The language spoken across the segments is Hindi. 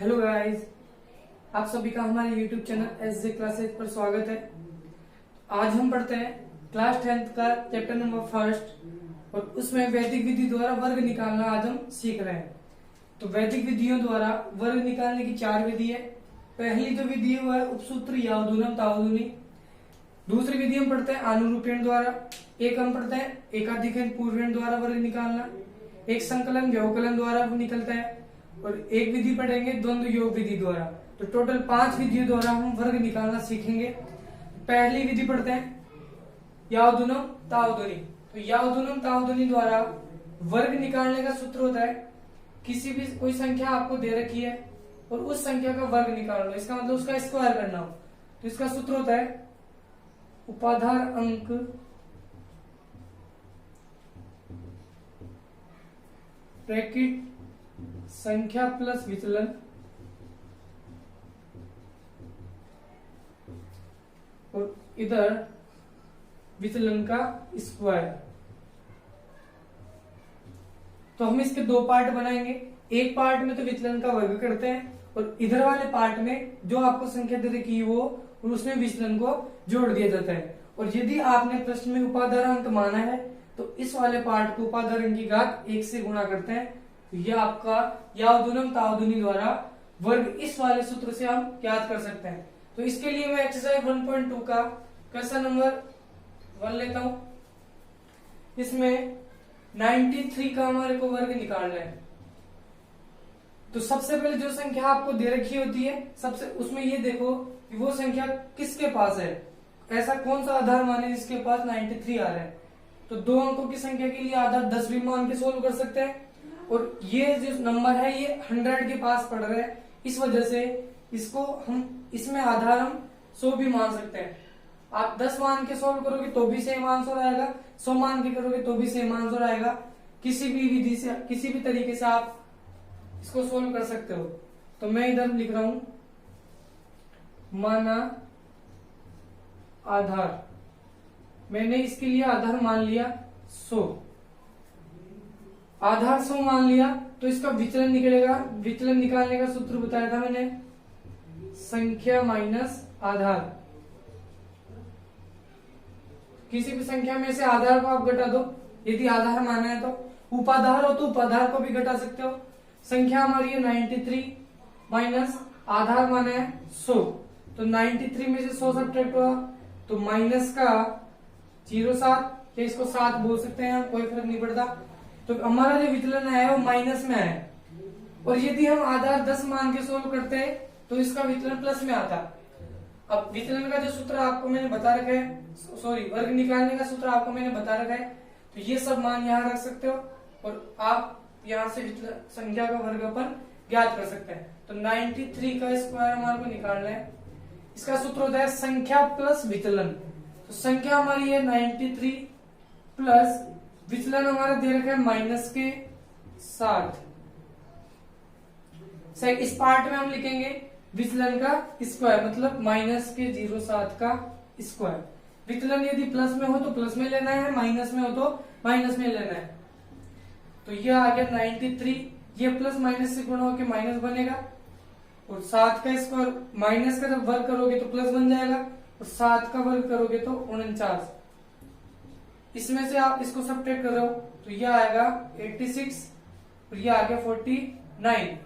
हेलो गाइस, आप सभी का हमारे YouTube चैनल एस जे क्लासेज पर स्वागत है। आज हम पढ़ते हैं क्लास 10th का चैप्टर नंबर 1 और उसमें वैदिक विधि द्वारा वर्ग निकालना आज हम सीख रहे हैं। तो वैदिक विधियों द्वारा वर्ग निकालने की 4 विधि है। पहली जो विधि है वो है उपसूत्र यावदूनम तावदूनी। दूसरी विधि हम पढ़ते हैं आनुरूपेण द्वारा। एक हम पढ़ते हैं एकाधिकरण पूर्वेण द्वारा वर्ग निकालना। एक संकलन व्यवकलन द्वारा निकलता है और एक विधि पढ़ेंगे द्वंद्व योग विधि द्वारा। तो टोटल 5 विधियों द्वारा हम वर्ग निकालना सीखेंगे। पहली विधि पढ़ते हैं यावदूनम तावदूनी। तो यावदूनम तावदूनी द्वारा वर्ग निकालने का सूत्र होता है किसी भी कोई संख्या आपको दे रखी है और उस संख्या का वर्ग निकाल लो, इसका मतलब उसका स्क्वायर करना हो। तो इसका सूत्र होता है उपाधार अंक ब्रैकेट संख्या प्लस विचलन और इधर विचलन का स्क्वायर। तो हम इसके 2 पार्ट बनाएंगे। एक पार्ट में तो विचलन का वर्ग करते हैं और इधर वाले पार्ट में जो आपको संख्या दे रखी है वो और उसमें विचलन को जोड़ दिया जाता है। और यदि आपने प्रश्न में उपाधार अंक माना है तो इस वाले पार्ट को उपाधार अंक की घात 1 से गुणा करते हैं। यह आपका यावदूनम तावदूनी द्वारा वर्ग इस वाले सूत्र से हम ज्ञात कर सकते हैं। तो इसके लिए मैं एक्सरसाइज 1.2 का क्वेश्चन नंबर 1 लेता हूं। इसमें 93 का हमारे को वर्ग निकालना है। तो सबसे पहले जो संख्या आपको दे रखी होती है सबसे उसमें ये देखो कि वो संख्या किसके पास है, ऐसा कौन सा आधार मान है जिसके पास 93 आ रहा है। तो 2 अंकों की संख्या के लिए आधार 10 भी मान के सोल्व कर सकते हैं और ये जो नंबर है ये 100 के पास पड़ रहा है, इस वजह से इसको हम इसमें आधार हम 100 भी मान सकते हैं। आप 10 मान के सोल्व करोगे तो भी सेम आंसर आएगा, 100 मान के करोगे तो भी सेम आंसर आएगा। किसी भी विधि से किसी भी तरीके से आप इसको सोल्व कर सकते हो। तो मैं इधर लिख रहा हूं माना आधार। मैंने इसके लिए आधार मान लिया 100। आधार 100 मान लिया तो इसका विचलन निकलेगा। विचलन निकालने का सूत्र बताया था मैंने, संख्या माइनस आधार। किसी भी संख्या में से आधार को आप घटा दो। यदि आधार माना है तो उपाधार हो तो उपाधार को भी घटा सकते हो। संख्या हमारी है 93 माइनस आधार माना है 100। तो 93 में से 100 सब्ट्रैक्ट हुआ तो माइनस का 07 या इसको 7 बोल सकते हैं, कोई फर्क नहीं पड़ता। तो हमारा जो विचलन है वो माइनस में है। और यदि हम आधार 10 मान के सोल्व करते हैं तो इसका विचलन प्लस में आता। अब विचलन का जो सूत्र आपको मैंने बता रखा है, सॉरी वर्ग निकालने का सूत्र आपको मैंने बता रखा है, तो ये सब मान यहाँ रख सकते हो और आप यहाँ से विचलन संख्या का वर्ग अपन ज्ञात कर सकते हैं। तो 93 का स्क्वायर हमारे को निकालना है। इसका सूत्र होता है संख्या प्लस विचलन। तो संख्या हमारी है 93 प्लस विचलन हमारा दे रखा है माइनस के 7। इस पार्ट में हम लिखेंगे विचलन का स्क्वायर, मतलब माइनस के 07 का स्क्वायर। विचलन यदि प्लस में हो तो प्लस में लेना है, माइनस में हो तो माइनस में लेना है। तो यह आ गया 93, ये प्लस माइनस से गुणा होकर माइनस बनेगा और 7 का स्क्वायर माइनस का जब वर्ग करोगे तो प्लस बन जाएगा और 7 का वर्ग करोगे तो 49। इसमें से आप इसको सब्ट्रैक्ट कर रहे हो तो यह आएगा 86 और यह आ गया 49।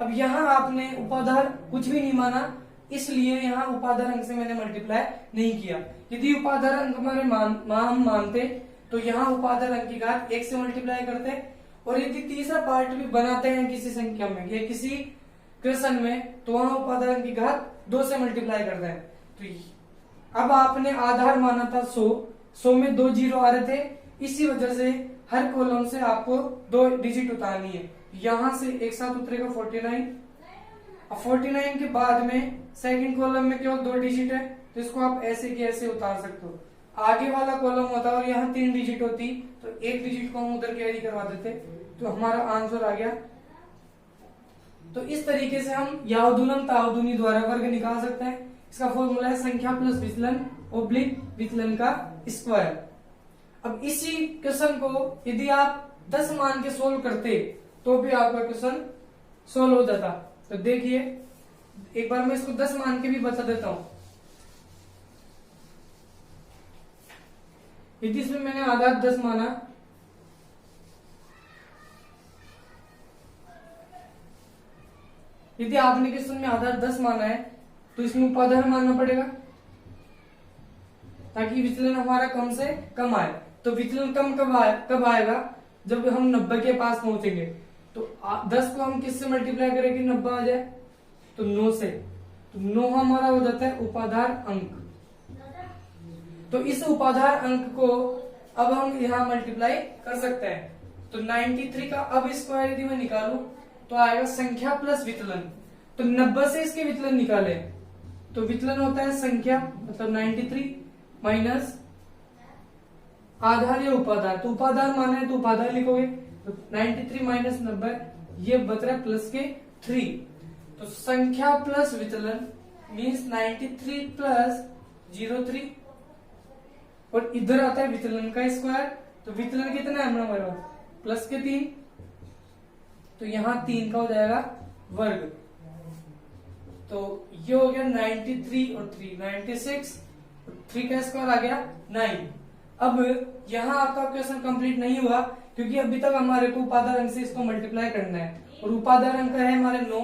अब यहाँ आपने उपाधार कुछ भी नहीं माना, इसलिए यहाँ उपाधार अंक से मैंने मल्टीप्लाई नहीं किया। यदि उपाधार अंक हमारे हम मानते तो यहाँ उपाधार अंक की घात 1 से मल्टीप्लाई करते। और यदि तीसरा पार्ट भी बनाते हैं किसी संख्या में या किसी क्वेश्चन में तो वहां उपाधार अंक की घात 2 से मल्टीप्लाई करते हैं। तो अब आपने आधार माना था 100 में 2 जीरो आ रहे थे, इसी वजह से हर कॉलम से आपको 2 डिजिट उतारनी है। यहां से एक साथ उतरेगा 49। अब 49 के बाद में सेकंड कॉलम में केवल 2 डिजिट है तो इसको आप ऐसे की ऐसे उतार सकते हो। आगे वाला कॉलम होता और यहाँ 3 डिजिट होती तो 1 डिजिट को हम उधर कैरी करवा देते तो हमारा आंसर आ गया। तो इस तरीके से हम यावदूनम तावदूनी द्वारा वर्ग निकाल सकते हैं। इसका फॉर्मूला है संख्या प्लस विचलन ओब्लिक विचलन का स्क्वायर। अब इसी क्वेश्चन को यदि आप 10 मान के सोल्व करते तो भी आपका क्वेश्चन सोल्व हो जाता। तो देखिए एक बार मैं इसको 10 मान के भी बता देता हूं। यदि इसमें मैंने आधार 10 माना, यदि आपने क्वेश्चन में आधार 10 माना है तो इसमें उपाधार मानना पड़ेगा ताकि विचलन हमारा कम से कम आए। तो विचलन कब आएगा? जब हम 90 के पास पहुंचेंगे। तो 10 को हम किससे मल्टीप्लाई करें कि 90 आ जाए? तो 9 से। तो 9 हमारा हो जाता है उपाधार अंक। तो इस उपाधार अंक को अब हम यहां मल्टीप्लाई कर सकते हैं। तो 93 का अब स्क्वायर यदि मैं निकालूं तो आएगा संख्या प्लस विचलन। तो 90 से इसके विचलन निकाले तो विचलन होता है संख्या मतलब 93 माइनस आधार या उपाधार। तो उपाधार माना है तो उपाधार लिखोगे। तो 93 माइनस 90 ये बच रहा है प्लस के 3। तो संख्या प्लस विचलन मीन्स 93 प्लस 03 और इधर आता है विचलन का स्क्वायर। तो विचलन कितना है हमारे पास? प्लस के 3। तो यहां 3 का हो जाएगा वर्ग। तो ये हो गया 93 और 3 96 और 3 का स्क्वायर आ गया 9। अब यहां आपका क्वेश्चन कंप्लीट नहीं हुआ क्योंकि अभी तक हमारे को उपाधार अंक से इसको मल्टीप्लाई करना है और उपाधार अंक है हमारे 9।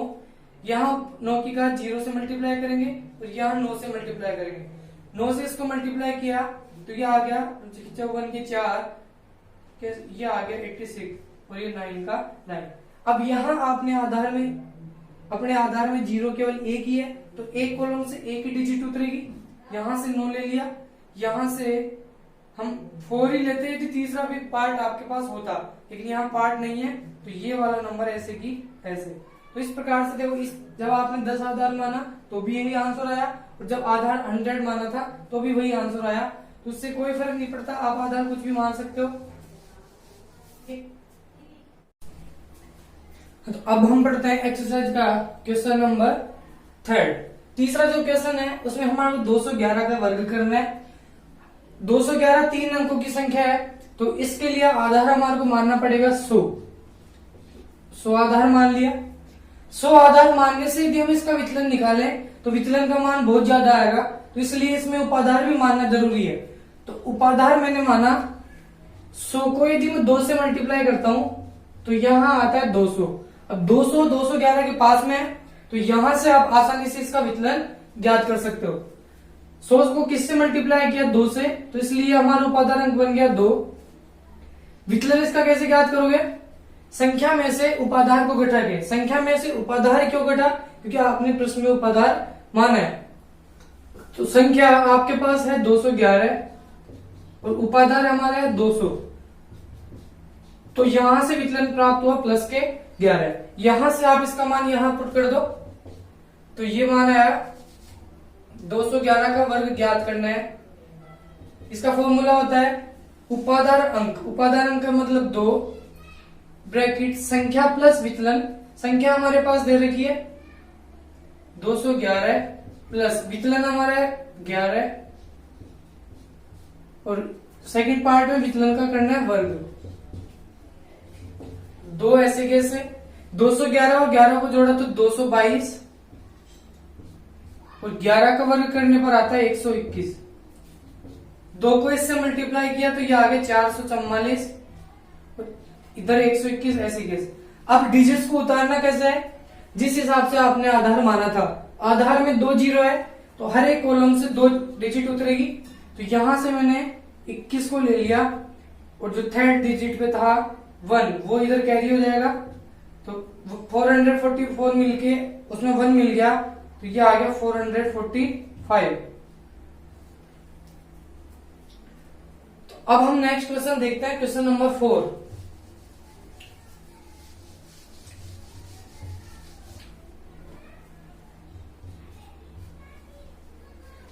यहाँ 9 की घात 0 से मल्टीप्लाई करेंगे और यहाँ 9 से मल्टीप्लाई करेंगे। 9 से इसको मल्टीप्लाई किया तो ये आ गया 54 के 4 ये आ गया 86 और ये 9 का 9। अब यहाँ आपने अपने आधार में 0 केवल एक ही है तो एक कॉलम से एक ही डिजिट उतरेगी। यहां से 9 ले लिया, यहां से हम 4 ही लेते हैं। तीसरा भी पार्ट आपके पास होता लेकिन यहाँ पार्ट नहीं है तो ये वाला नंबर ऐसे की ऐसे। तो इस प्रकार से देखो जब आपने 10 आधार माना तो भी यही आंसर आया और जब आधार 100 माना था तो भी वही आंसर आया। तो उससे कोई फर्क नहीं पड़ता, आप आधार कुछ भी मान सकते हो। तो अब हम पढ़ते हैं एक्सरसाइज का क्वेश्चन नंबर 3। तीसरा जो क्वेश्चन है उसमें हमारे 211 का वर्ग करना है। 211 3 अंकों की संख्या है तो इसके लिए आधार हमारे को मानना पड़ेगा 100 आधार मान लिया। 100 आधार मानने से यदि हम इसका विचलन निकालें तो विचलन का मान बहुत ज्यादा आएगा तो इसलिए इसमें उपाधार भी मानना जरूरी है। तो उपाधार मैंने माना 100 को यदि मैं 2 से मल्टीप्लाई करता हूं तो यहां आता है 200। अब 200 211 के पास में है तो यहां से आप आसानी से इसका विचलन ज्ञात कर सकते हो। 100 को किससे मल्टीप्लाई किया? 2 से, तो इसलिए हमारा उपाधार अंक बन गया 2। विचलन इसका कैसे ज्ञात करोगे? संख्या में से उपाधार को घटा के। संख्या में से उपाधार क्यों घटा? क्योंकि आपने प्रश्न में उपाधार माना है। तो संख्या आपके पास है 211 और उपाधार हमारा है 200। तो यहां से विचलन प्राप्त हुआ प्लस के 11। यहां से आप इसका मान यहां पुट कर दो तो ये मान आया 211 का वर्ग ज्ञात करना है। इसका फॉर्मूला होता है उपाधार अंक। उपाधार अंक का मतलब 2 ब्रैकेट संख्या प्लस विचलन। संख्या हमारे पास दे रखी है 211 प्लस विचलन हमारा है 11 और सेकंड पार्ट में विचलन का करना है वर्ग। 2 ऐसे कैसे 211 और 11 को जोड़ा तो 222 और 11 का वर्ग करने पर आता है 121। 2 को इससे मल्टीप्लाई किया तो ये आ गया 444 और इधर 121 ऐसे कैसे। अब डिजिट्स को उतारना कैसे है? जिस हिसाब से आपने आधार माना था, आधार में 2 जीरो है तो हर एक कॉलम से 2 डिजिट उतरेगी। तो यहां से मैंने 21 को ले लिया और जो थर्ड डिजिट पे था 1 वो इधर कैरी हो जाएगा। तो 444 मिलके उसमें 1 मिल गया तो ये आ गया 445। तो अब हम नेक्स्ट क्वेश्चन देखते हैं, क्वेश्चन नंबर 4।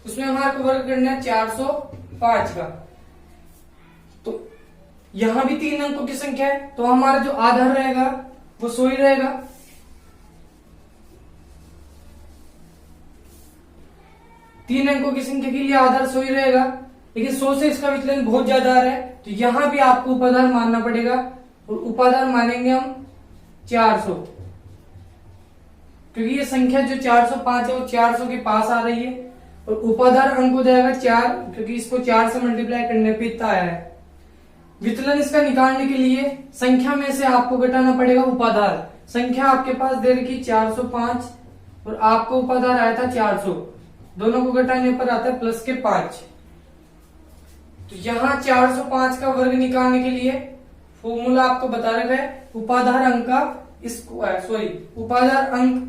उसमें हमारे को वर्ग करना है 405 का। तो यहां भी 3 अंकों की संख्या है तो हमारा जो आधार रहेगा वो 100 ही रहेगा। तीन अंकों की संख्या के लिए आधार 100 ही रहेगा लेकिन 100 से इसका विचलन बहुत ज्यादा आ रहा है तो यहां भी आपको उपाधार मानना पड़ेगा और उपाधार मानेंगे हम 400। क्योंकि ये संख्या जो 405 है वो 400 के पास आ रही है, और उपाधार अंक हो जाएगा 4, क्योंकि इसको 4 से मल्टीप्लाई करने पे इतना आया है। विचलन इसका निकालने के लिए संख्या में से आपको घटाना पड़ेगा उपाधार। संख्या आपके पास दे रखी 405 और आपको उपाधार आया था 400, दोनों को घटाने पर आता है प्लस के 5। तो यहाँ 405 का वर्ग निकालने के लिए फॉर्मूला आपको बता रखा है, उपाधार अंक का उपाधार अंक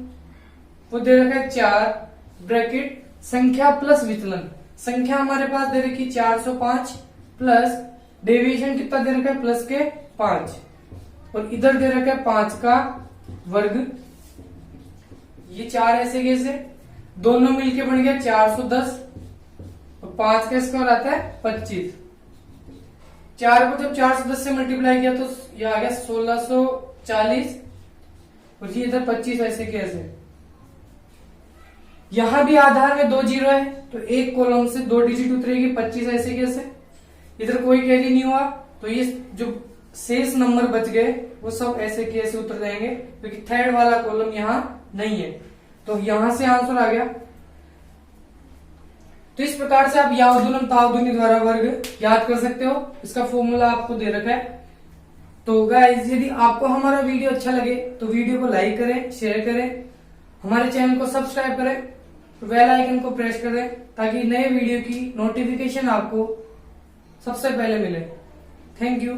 वो दे रखा है 4 ब्रैकेट संख्या प्लस विचलन। संख्या हमारे पास दे रखी 405 प्लस डेविएशन कितना दे रखा है प्लस के 5, और इधर दे रखा है 5 का वर्ग। ये 4 ऐसे कैसे, दोनों मिलके बन गया 410 और 5 का स्क्वायर आता है 25। 4 को जब 410 से मल्टीप्लाई किया तो ये आ गया 1640, और ये इधर 25 ऐसे कैसे। यहां भी आधार में 2 जीरो है तो एक कॉलम से 2 डिजिट उतरेगी, 25 ऐसे कैसे। इधर कोई कैरी नहीं हुआ तो ये जो शेष नंबर बच गए वो सब ऐसे कैसे उतर जाएंगे, क्योंकि थर्ड वाला कॉलम यहाँ नहीं है। तो यहां से आंसर आ गया। तो इस प्रकार से आप यावदुलम तावदुनी द्वारा वर्ग याद कर सकते हो। इसका फॉर्मूला आपको दे रखा है। तो गाइस, यदि आपको हमारा वीडियो अच्छा लगे तो वीडियो को लाइक करें, शेयर करें, हमारे चैनल को सब्सक्राइब करें, बेल आइकन को प्रेस करें ताकि नए वीडियो की नोटिफिकेशन आपको सबसे पहले मिले। Thank you.